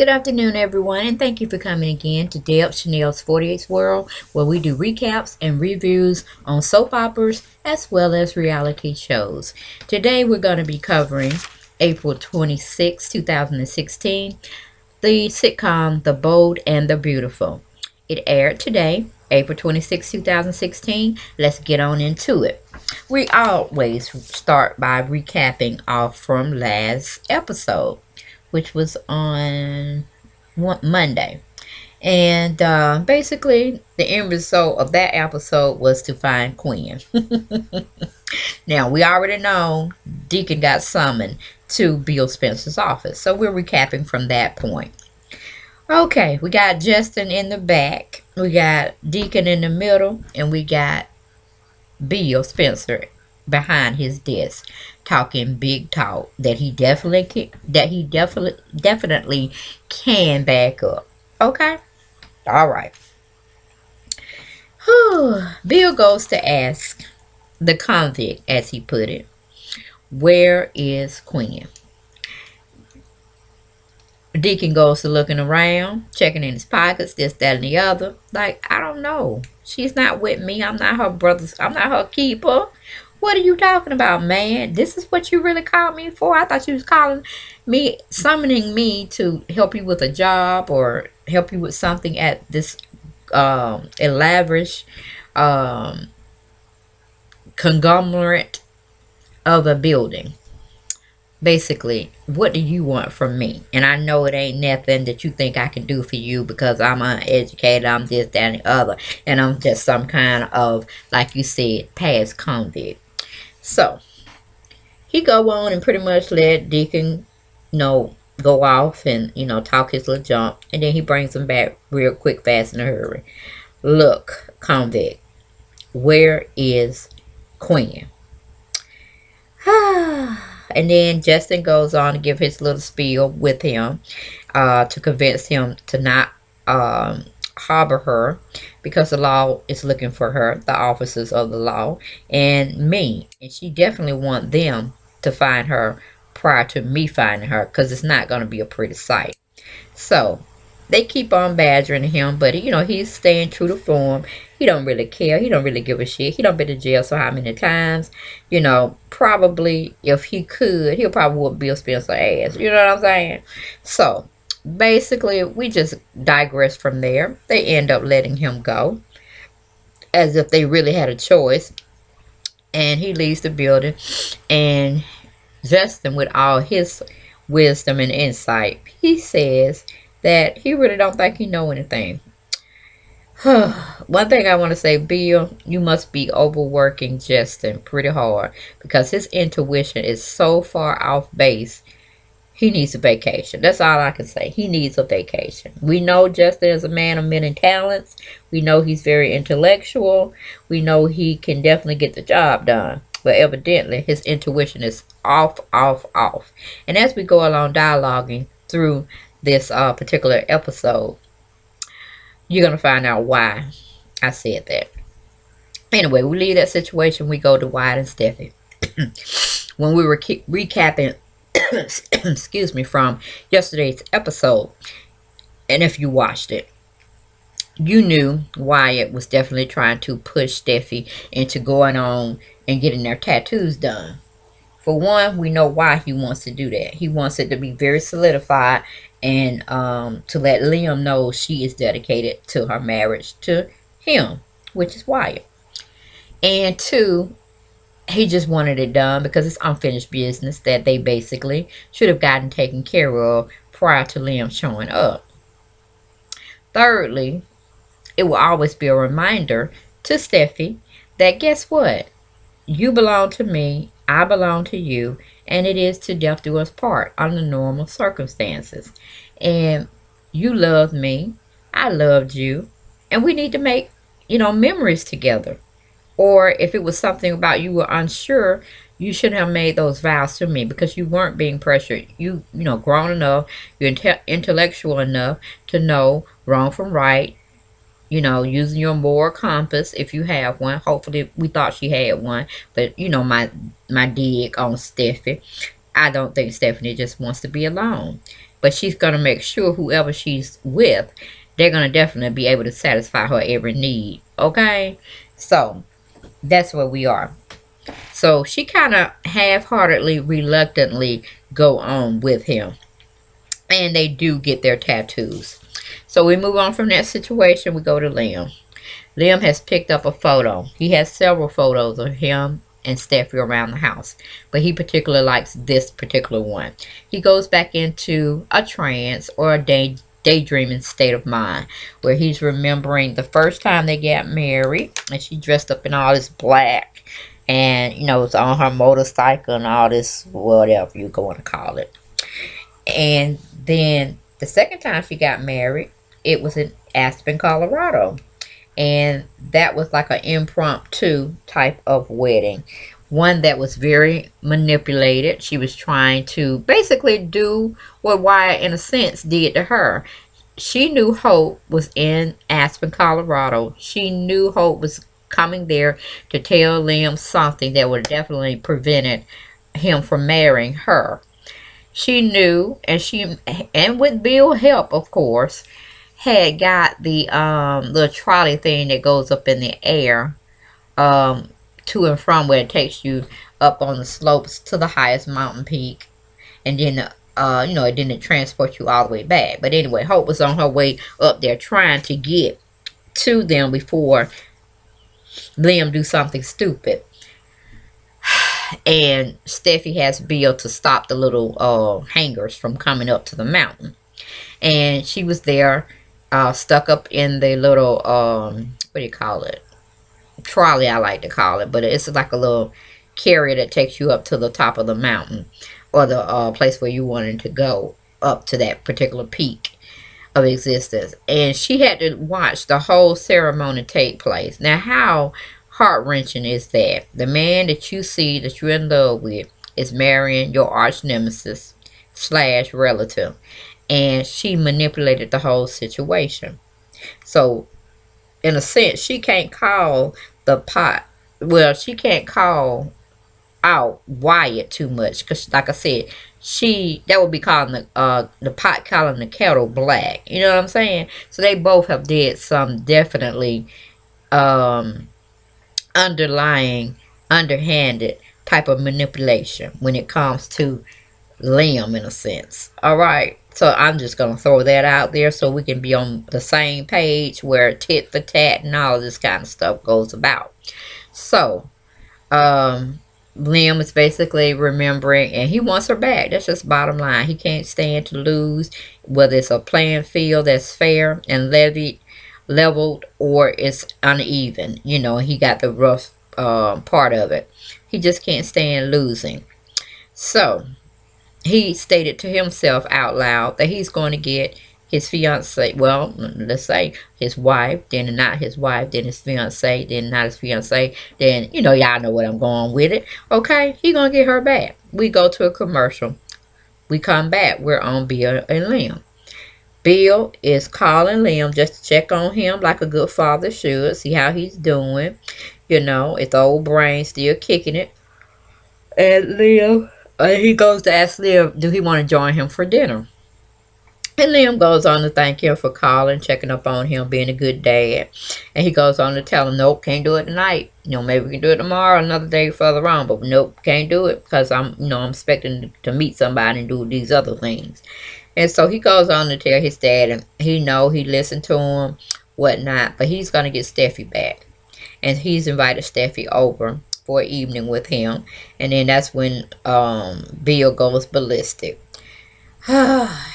Good afternoon, everyone, and thank you for coming again to Deb Chanel's 48th World, where we do recaps and reviews on soap operas as well as reality shows. Today, we're going to be covering April 26, 2016, the sitcom The Bold and the Beautiful. It aired today, April 26, 2016. Let's get on into it. We always start by recapping off from last episode, which was on Monday. And basically, the end result of that episode was to find Quinn. Now, we already know Deacon got summoned to Bill Spencer's office, so we're recapping from that point. Okay, we got Justin in the back, we got Deacon in the middle, and we got Bill Spencer behind his desk talking big talk that he definitely can back up. Okay? All right. Bill goes to ask the convict, as he put it, where is Quinn? Deacon goes to looking around, checking in his pockets, this, that, and the other. Like, I don't know. She's not with me. I'm not her brother's. I'm not her keeper. What are you talking about, man? This is what you really called me for? I thought you was calling me, summoning me to help you with a job or help you with something at this elaborate conglomerate of a building. Basically, what do you want from me? And I know it ain't nothing that you think I can do for you because I'm uneducated, I'm this, that, and the other, and I'm just some kind of, like you said, past convict. So, he go on and pretty much let Deacon, go off and, talk his little junk, and then he brings him back real quick, fast, in a hurry. Look, convict, where is Quinn? And then Justin goes on to give his little spiel with him to convince him to not harbor her because the law is looking for her, the officers of the law, and me. And she definitely want them to find her prior to me finding her because it's not going to be a pretty sight. So they keep on badgering him, but he's staying true to form. He don't really care. He don't really give a shit. He don't been to jail so how many times. Probably if he could, he'll probably whoop Bill Spencer ass. You know what I'm saying? So basically, we just digress from there. They end up letting him go as if they really had a choice. And he leaves the building, and Justin, with all his wisdom and insight, he says that he really don't think he know anything. One thing I want to say, Bill, you must be overworking Justin pretty hard because his intuition is so far off base. He needs a vacation. That's all I can say. He needs a vacation. We know Justin is a man of many talents. We know he's very intellectual. We know he can definitely get the job done. But evidently, his intuition is off, off, off. And as we go along dialoguing through this particular episode, you're going to find out why I said that. Anyway, we leave that situation. We go to Wyatt and Steffi. When we were recapping, excuse me, from yesterday's episode, and if you watched it, you knew Wyatt was definitely trying to push Steffi into going on and getting their tattoos done. For one, we know why he wants to do that. He wants it to be very solidified and to let Liam know she is dedicated to her marriage to him, which is Wyatt. And two, he just wanted it done because it's unfinished business that they basically should have gotten taken care of prior to Liam showing up. Thirdly, it will always be a reminder to Steffi that guess what? You belong to me, I belong to you, and it is to death do us part under normal circumstances. And you loved me, I loved you, and we need to make, memories together. Or if it was something about you were unsure, you should have made those vows to me because you weren't being pressured. Grown enough, you're intellectual enough to know wrong from right, using your moral compass if you have one. Hopefully, we thought she had one, but my dig on Steffi. I don't think Stephanie just wants to be alone. but she's going to make sure whoever she's with, they're going to definitely be able to satisfy her every need. Okay? So, that's where we are. So, she kind of half-heartedly, reluctantly go on with him. And they do get their tattoos. So, we move on from that situation. We go to Liam. Liam has picked up a photo. He has several photos of him and Steffi around the house, but he particularly likes this particular one. He goes back into a trance or a daydreaming state of mind where he's remembering the first time they got married, and she dressed up in all this black, and it's on her motorcycle and all this, whatever you're going to call it. And then the second time she got married, it was in Aspen, Colorado, and that was like an impromptu type of wedding, one that was very manipulated. She was trying to basically do what Wyatt in a sense did to her. She knew Hope was in Aspen, Colorado. She knew Hope was coming there to tell Liam something that would definitely prevented him from marrying her. She knew, and with Bill's help, of course, had got the little trolley thing that goes up in the air, to and from, where it takes you up on the slopes to the highest mountain peak, and then it didn't transport you all the way back. But anyway, Hope was on her way up there trying to get to them before Liam do something stupid. And Steffi has Bill to stop the little hangers from coming up to the mountain. And she was there, stuck up in the little, what do you call it? Trolley, I like to call it. But it's like a little carrier that takes you up to the top of the mountain, or the place where you wanted to go up to that particular peak of existence. And she had to watch the whole ceremony take place. Now, how heart-wrenching is that? The man that you see that you're in love with is marrying your arch nemesis / relative. And she manipulated the whole situation. So, in a sense, she can't call the pot. Well, she can't call out Wyatt too much, because, like I said, that would be calling the pot calling the kettle black. You know what I'm saying? So they both have did some definitely underlying, underhanded type of manipulation when it comes to Liam, in a sense. All right. So I'm just going to throw that out there so we can be on the same page where tit for tat and all of this kind of stuff goes about. So, Liam is basically remembering, and he wants her back. That's just bottom line. He can't stand to lose, whether it's a playing field that's fair and leveled, or it's uneven. He got the rough part of it. He just can't stand losing. So, he stated to himself out loud that he's going to get his fiance, well, let's say his wife, then not his wife, then his fiance, then not his fiance, then, y'all know what I'm going with it. Okay, he going to get her back. We go to a commercial. We come back. We're on Bill and Liam. Bill is calling Liam just to check on him like a good father should, see how he's doing. It's old brain still kicking it. And Liam, he goes to ask Liam, do he want to join him for dinner? And Liam goes on to thank him for calling, checking up on him, being a good dad. And he goes on to tell him, nope, can't do it tonight. Maybe we can do it tomorrow, another day further on. But nope, can't do it because I'm expecting to meet somebody and do these other things. And so he goes on to tell his dad, and he listened to him, whatnot. But he's going to get Steffi back. And he's invited Steffi over for an evening with him. And then that's when Bill goes ballistic.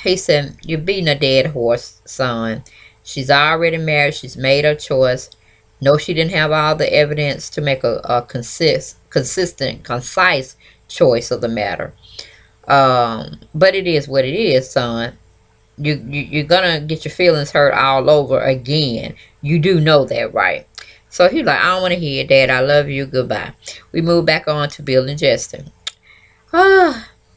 He said, you're beating a dead horse, son. She's already married. She's made her choice. No, she didn't have all the evidence to make a consistent, concise choice of the matter. But it is what it is, son. You're going to get your feelings hurt all over again. You do know that, right? So he's like, I don't want to hear it, Dad. I love you. Goodbye. We move back on to Bill and Justin.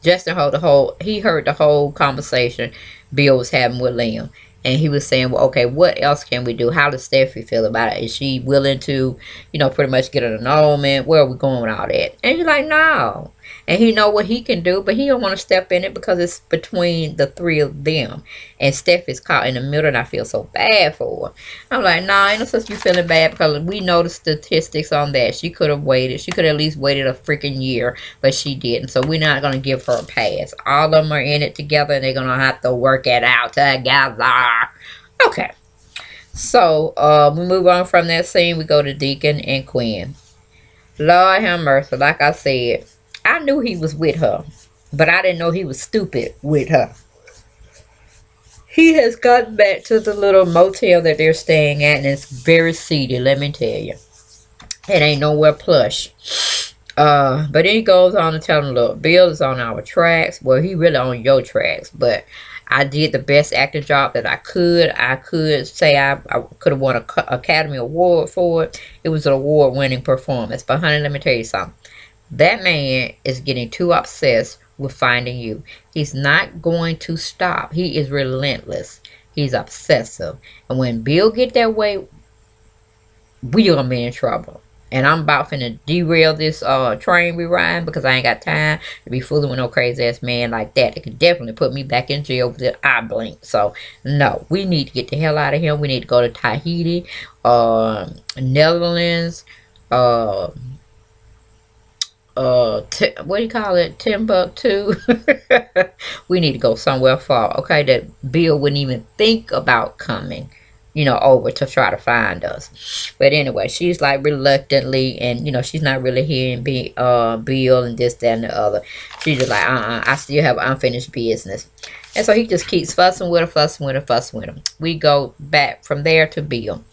Justin heard the whole conversation Bill was having with Liam. And he was saying, well, okay, what else can we do? How does Steffi feel about it? Is she willing to, pretty much get an annulment? Where are we going with all that? And he's like, no. And he know what he can do, but he don't want to step in it because it's between the three of them. And Steph is caught in the middle, and I feel so bad for her. I'm like, nah, ain't no such you feeling bad, because we know the statistics on that. She could have waited. She could have at least waited a freaking year, but she didn't. So we're not going to give her a pass. All of them are in it together, and they're going to have to work it out together. Okay. So we move on from that scene. We go to Deacon and Quinn. Lord have mercy. Like I said, I knew he was with her, but I didn't know he was stupid with her. He has gotten back to the little motel that they're staying at, and it's very seedy, let me tell you. It ain't nowhere plush. But then he goes on to tell him, look, Bill is on our tracks. Well, he really on your tracks, but I did the best acting job that I could. I could say I could have won an Academy Award for it. It was an award-winning performance. But honey, let me tell you something. That man is getting too obsessed with finding you. He's not going to stop. He is relentless. He's obsessive. And when Bill get that way, we gonna be in trouble. And I'm about finna derail this train we riding, because I ain't got time to be fooling with no crazy ass man like that. It could definitely put me back in jail with the eye blink. So no, we need to get the hell out of here. We need to go to Tahiti, Netherlands, what do you call it, Timbuktu. We need to go somewhere far, okay, that Bill wouldn't even think about coming, over to try to find us. But anyway, she's like reluctantly, and she's not really hearing Bill and this, that, and the other. She's just like, I still have unfinished business. And so he just keeps fussing with her, fussing with her, fussing with him. We go back from there to Bill.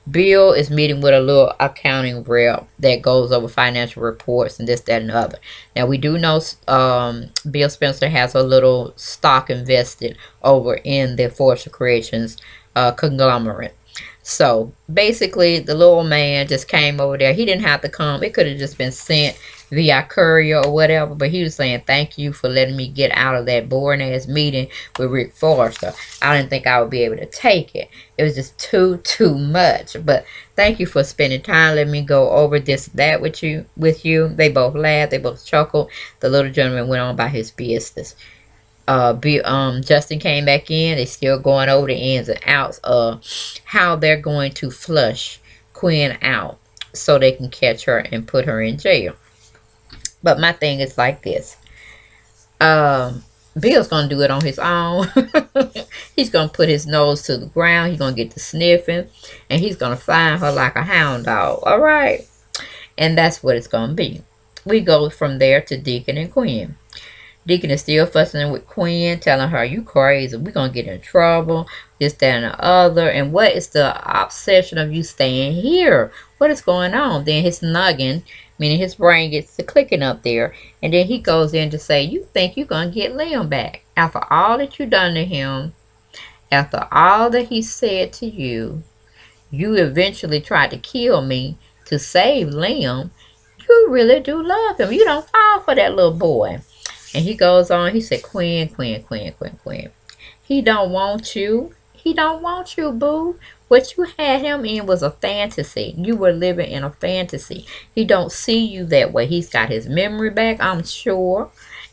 Bill is meeting with a little accounting rep that goes over financial reports and this, that, and the other. Now, we do know Bill Spencer has a little stock invested over in the Force of Creations conglomerate. So, basically, the little man just came over there. He didn't have to come. It could have just been sent via courier or whatever, but he was saying, thank you for letting me get out of that boring ass meeting with Rick Forrester. I didn't think I would be able to take it. It was just too much. But thank you for spending time. Let me go over this that with you. They both laughed. They both chuckled. The little gentleman went on about his business. Justin came back in. They're still going over the ins and outs of how they're going to flush Quinn out so they can catch her and put her in jail. But my thing is like this. Bill's going to do it on his own. He's going to put his nose to the ground. He's going to get to sniffing. And he's going to find her like a hound dog. All right? And that's what it's going to be. We go from there to Deacon and Quinn. Deacon is still fussing with Quinn, telling her, you crazy. We're going to get in trouble. This, that, and the other. And what is the obsession of you staying here? What is going on? Then his noggin, meaning his brain, gets to clicking up there. And then he goes in to say, you think you're going to get Liam back. After all that you've done to him, after all that he said to you, you eventually tried to kill me to save Liam. You really do love him. You don't fall for that little boy. And he goes on, he said, Quinn. He don't want you. He don't want you, boo. What you had him in was a fantasy. You were living in a fantasy. He don't see you that way. He's got his memory back, I'm sure.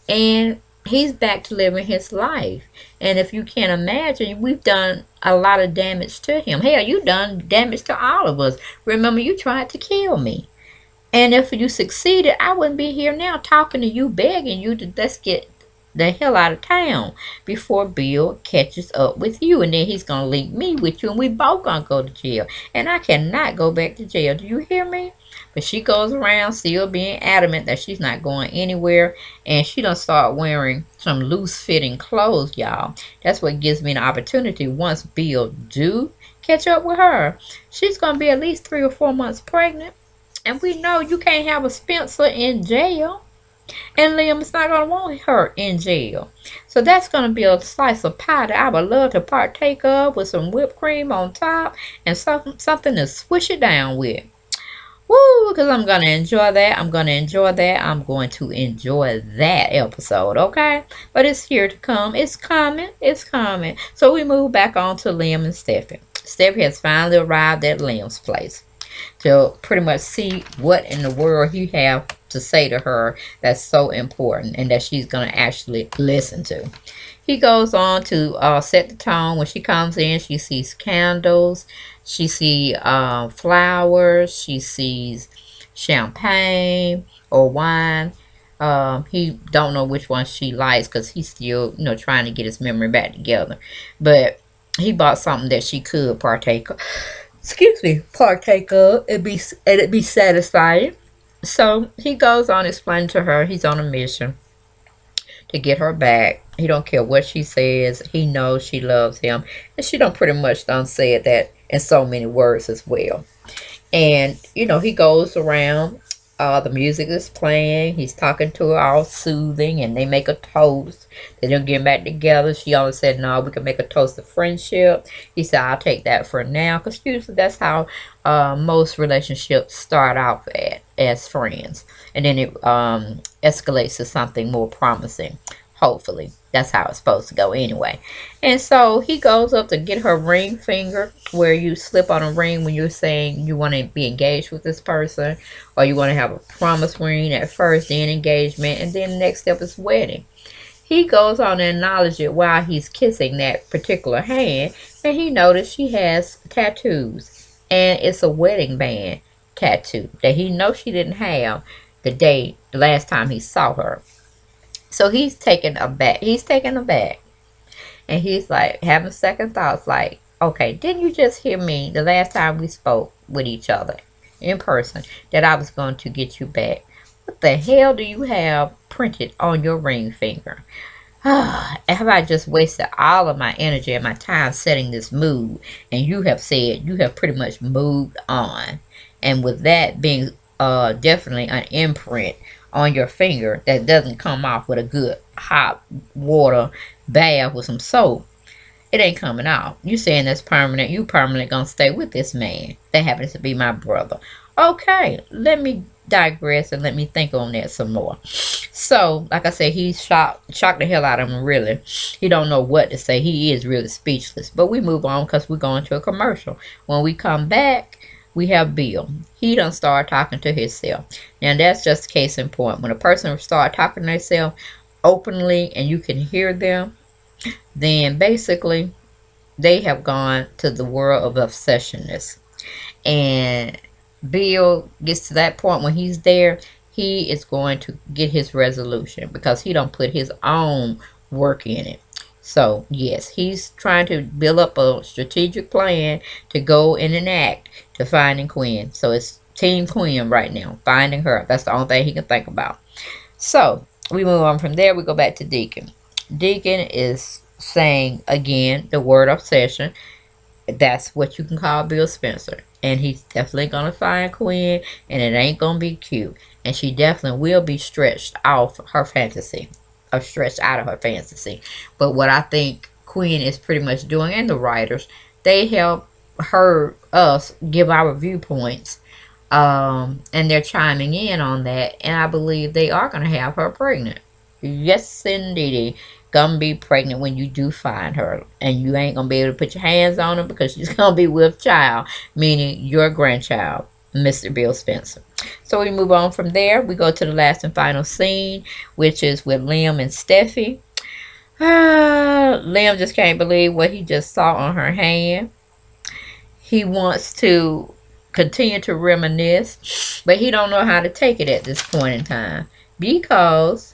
And he's back to living his life. And if you can't imagine, we've done a lot of damage to him. Hell, you done damage to all of us. Remember, you tried to kill me. And if you succeeded, I wouldn't be here now talking to you, begging you to let's get the hell out of town before Bill catches up with you. And then he's going to link me with you, and we both going to go to jail. And I cannot go back to jail. Do you hear me? But she goes around still being adamant that she's not going anywhere. And she done start wearing some loose-fitting clothes, y'all. That's what gives me an opportunity. Once Bill do catch up with her, she's going to be at least 3 or 4 months pregnant. And we know you can't have a Spencer in jail. And Liam is not going to want her in jail. So that's going to be a slice of pie that I would love to partake of with some whipped cream on top and something to swish it down with. Woo, because I'm going to enjoy that. I'm going to enjoy that episode, okay? But it's here to come. It's coming. So we move back on to Liam and Steffi. Steffi has finally arrived at Liam's place. to pretty much see what in the world he have to say to her that's so important and that she's going to actually listen to. He goes on to set the tone. When she comes in, she sees candles, she sees flowers, she sees champagne or wine. He don't know which one she likes because he's still, trying to get his memory back together. But he bought something that she could partake of. Excuse me, partake of and it be satisfying. So he goes on explaining to her he's on a mission to get her back. He don't care what she says. He knows she loves him, and she don't pretty much done said that in so many words as well. And, he goes around. The music is playing. He's talking to her all soothing, and they make a toast. They don't get back together. She always said, no, we can make a toast of friendship. He said, I'll take that for now. Because usually that's how most relationships start off as friends. And then it escalates to something more promising. Hopefully. That's how it's supposed to go anyway. And so he goes up to get her ring finger, where you slip on a ring when you're saying you want to be engaged with this person, or you want to have a promise ring at first, then engagement, and then the next step is wedding. He goes on to acknowledge it while he's kissing that particular hand, and he noticed she has tattoos, and it's a wedding band tattoo that he knows she didn't have the last time he saw her. So he's taken aback. And he's like having second thoughts, like, okay, didn't you just hear me the last time we spoke with each other in person that I was going to get you back? What the hell do you have printed on your ring finger? Have I just wasted all of my energy and my time setting this mood? And you have said you have pretty much moved on. And with that being definitely an imprint on your finger that doesn't come off with a good hot water bath with some soap, it ain't coming off. You saying that's permanent. You permanently gonna stay with this man that happens to be my brother. Okay, let me digress and let me think on that some more. So, like I said, he's shocked the hell out of him, really. He don't know what to say. He is really speechless. But we move on because we're going to a commercial. When we come back, we have Bill. He done start talking to himself. Now, that's just case in point. When a person start talking to themselves openly and you can hear them, then basically they have gone to the world of obsessionness. And Bill gets to that point when he's there, he is going to get his resolution because he don't put his own work in it. So, yes, he's trying to build up a strategic plan to go and enact to finding Quinn. So, it's Team Quinn right now, finding her. That's the only thing he can think about. So, we move on from there. We go back to Deacon. Deacon is saying, again, the word obsession. That's what you can call Bill Spencer. And he's definitely going to find Quinn, and it ain't going to be cute. And she definitely will be stretched off her fantasy, or stretched out of her fantasy. But what I think Quinn is pretty much doing, and the writers, they help us give our viewpoints, and they're chiming in on that, and I believe they are going to have her pregnant. Yes, indeed. Gonna be pregnant when you do find her, and you ain't gonna be able to put your hands on her because she's gonna be with child, meaning your grandchild, Mr. Bill Spencer. So we move on from there. We go to the last and final scene, which is with Liam and Steffi. Liam just can't believe what he just saw on her hand. He wants to continue to reminisce, but he don't know how to take it at this point in time because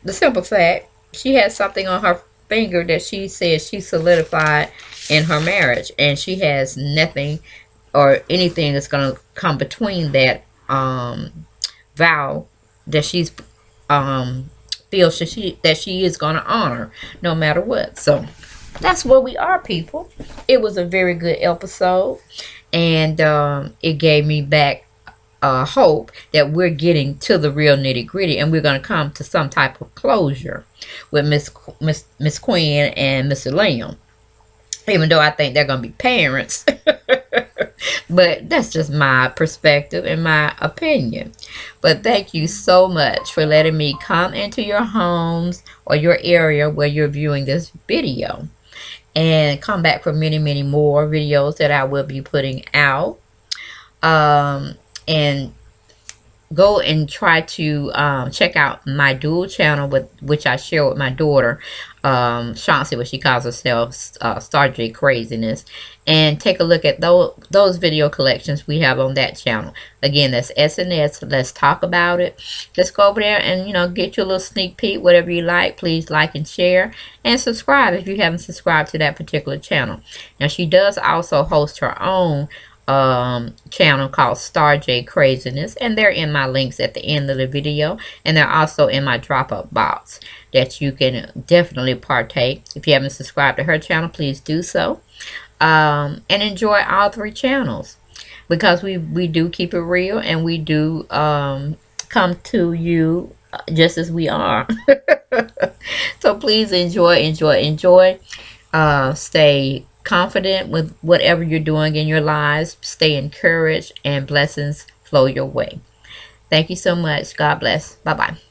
the simple fact, she had something on her finger that she says she solidified in her marriage, and she has nothing or anything that's going to come between that vow that she's feels that she is going to honor no matter what. So that's where we are, people. It was a very good episode, and it gave me back hope that we're getting to the real nitty gritty, and we're going to come to some type of closure with Miss Quinn and Mr. Liam. Even though I think they're going to be parents, but that's just my perspective and my opinion. But thank you so much for letting me come into your homes or your area where you're viewing this video, and come back for many more videos that I will be putting out. And go and try to check out my dual channel, with which I share with my daughter, Chauncey, what she calls herself, Starr Kraziness, and take a look at those video collections we have on that channel. Again, that's SNS. Let's talk about it. Just go over there and get your little sneak peek, whatever you like. Please like and share and subscribe if you haven't subscribed to that particular channel. Now, she does also host her own channel called Starr Kraziness, and they're in my links at the end of the video, and they're also in my drop-up box that you can definitely partake. If you haven't subscribed to her channel, please do so, and enjoy all three channels, because we do keep it real, and we do come to you just as we are. So please enjoy. Stay confident with whatever you're doing in your lives. Stay encouraged, and blessings flow your way. Thank you so much. God bless. Bye bye.